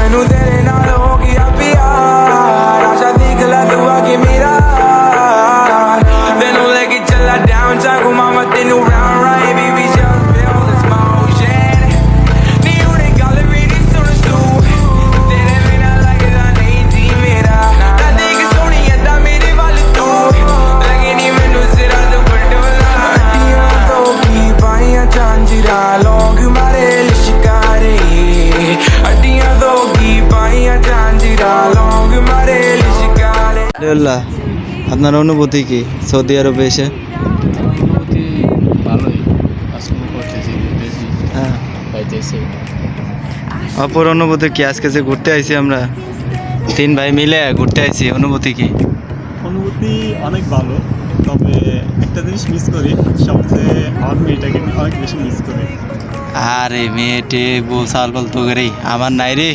मैनू तेरे नाल हो गया प्यार आशा देख ला दुआ के मेरा तेनू लेके चला डाउनटाउन घुमा मैं तेनू round right baby just feel this motion नी उन्हें गल मेरी सुन तू तेरे बिना लगदा नहीं जी मेरा ना देख सोनी अदा मेरे वाल तू लगे नी मैनू सिरा तो पटोला हड्डियां तो की पाइयां झांझरा लोग मारे लिशकारे हड्डियां तो की पाइयां झांझरा लोग मारे लिशकारे আলহামদুলিল্লাহ। আপনার অনুভূতি কি সৌদি আরবে এসে? অনুভূতি ভালোই, কাজকর্ম করতেছি, ঘুরতেছি, হ্যাঁ, পাইতেছি। অপর অনুভূতি কি? আজকে যে ঘুরতে আইছি আমরা 3 ভাই মিলে ঘুরতে আইছি, অনুভূতি কি? অনুভূতি অনেক ভালো, তবে একটা জিনিস মিস করি, সবচেয়ে আমার মেয়েটাকে আমি অনেক বেশি মিস করি। আরে মেয়েটে বউ সাল বলতো রে, আমার নাই রে।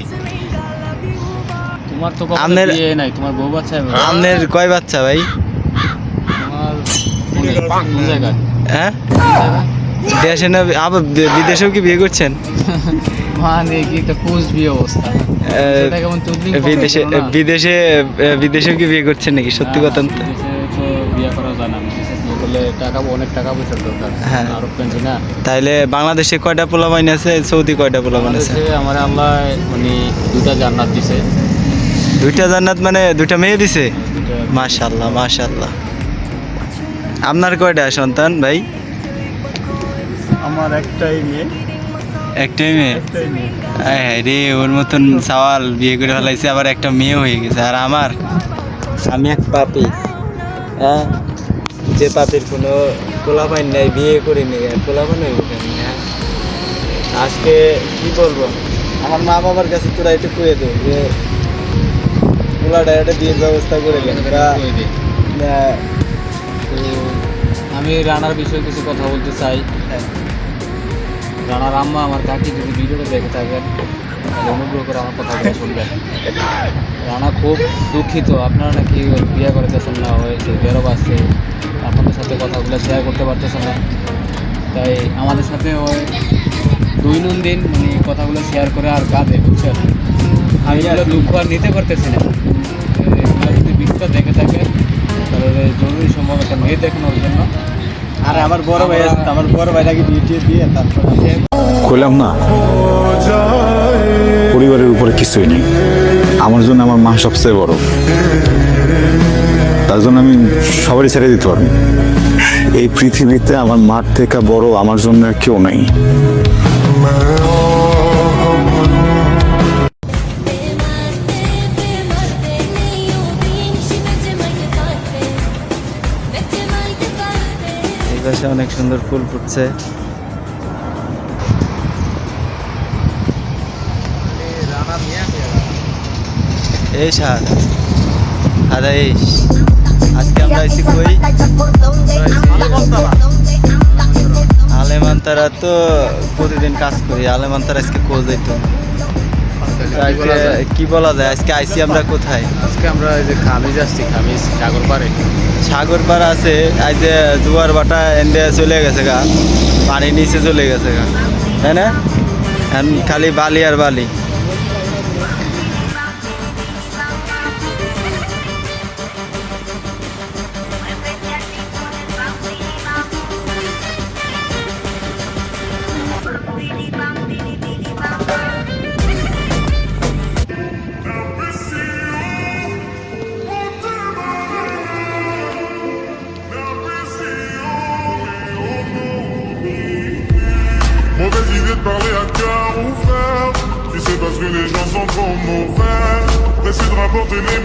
তোমার তো কখনো আপনার- বিয়ে নাই, তোমার বউ বাচ্চা হবে। আপনার কয় বাচ্চা ভাই? তোমার কোন জায়গায়? হ্যাঁ, কোন জায়গায়? দেশে না আবার বিদেশেও কি বিয়ে করছেন? মানে কি একটা কোচ বিয়ে অবস্থা। সেটা কেমন তুদলিং বিদেশে করতে পারো না? বিদেশে বিদেশেও কি বিয়ে করছেন নাকি? সত্যি না, কথা তো। বিদেশে তো বিয়ে করা যায় না। বিদেশে বিয়ে করলে অনেক টাকা পয়সার দরকার। হ্যাঁ। আরব কান্ট্রি না। তাইলে বাংলাদেশে কয়টা পোলাপাইন আছে, সৌদি কয়টা পোলাপাইন আছে? বাংলাদেশে আমার আল্লাহ মানে 2টা জান্নাত দিছে। 2টা জান্নাত মানে 2টা মেয়ে দিছে? দুইটা- মাশাআল্লাহ মাশাআল্লাহ। আপনার কয়টা সন্তান ভাই? আমার একটাই মেয়ে, একটাই মেয়ে? একটাই মেয়ে। হ্যাঁ রে, ওর মতন সওয়াল বিয়ে করে ফেলাইছে, আবার একটা মেয়ে হয়ে গেছে। আর আমার, আমি এক পাপি। হ্যাঁ, যে পাপির কোনো পোলাপাইন নেই, বিয়ে করিনি, পোলাপাইন হইব কেন? হ্যাঁ, আজকে কি বলবো, আমার মা বাবার কাছে তোরা একটু কুয়ে দে যে পোলাটা একটা বিয়ের ব্যবস্থা করে দেন। ওরা কই দে। তো আমি রানার বিষয়ে কিছু কথা বলতে চাই। রানার আম্মা, আমার কাকি যদি ভিডিওটা দেখে থাকেন তাহলে অনুগ্রহ করে আমার কথাগুলো শুনবেন। রানা খুব দুঃখিত, আপনারা নাকি বিয়ে করতেছেন না, হয়েছে বেরো আসছে, আপনাদের সাথে কথাগুলো শেয়ার করতে পারতেছেন না। তাই আমাদের সাথে ওই দৈনন্দিন মানে কথাগুলো শেয়ার করে আর কাঁদে, বুঝছেন? আমি এগুলো দুঃখ আর নিতে পারতেছি না। এগুলো যদি ভিডিওটা দেখে থাকেন তাহলে জরুরি সম্ভব একটা মেয়ে দেখানোর জন্য। আর আমার বড় ভাই আছে, আমার বড় ভাইটাকে বিয়ে দিয়ে তারপর কইলাম না, পরিবারের উপরে কিছুই নেই। আমার জন্য আমার মা সবচেয়ে বড়, তার জন্য আমি সবারই ছেড়ে দিতে পারবো। এই পৃথিবীতে আমার মার থেকে বড় আমার জন্য আর কেউ নেই। এই পাশে অনেক সুন্দর ফুল ফুটছে। এই সার আদা এই আজকে আমরা আইছি কই? আলেমান্তারা তো প্রতিদিন কাজ করি, আলেমান্তারা আজকে কোচ যাইতো। আজকে কি বলা যায়, আজকে আইছি আমরা কোথায়? আজকে আমরা এই যে খামিজ আসছি, খামিজ সাগর পাড়ে। সাগর পাড় আছে, আজ যে জুয়ার বাটা এন্ডে চলে গেছে গা, পানির নিচে চলে গেছে গা, তাই না? এখন খালি বালি আর বালি। Mauvaise idée de parler à cœur ouvert. Tu sais parce que les gens sont trop mauvais. D'essayer de rapporter les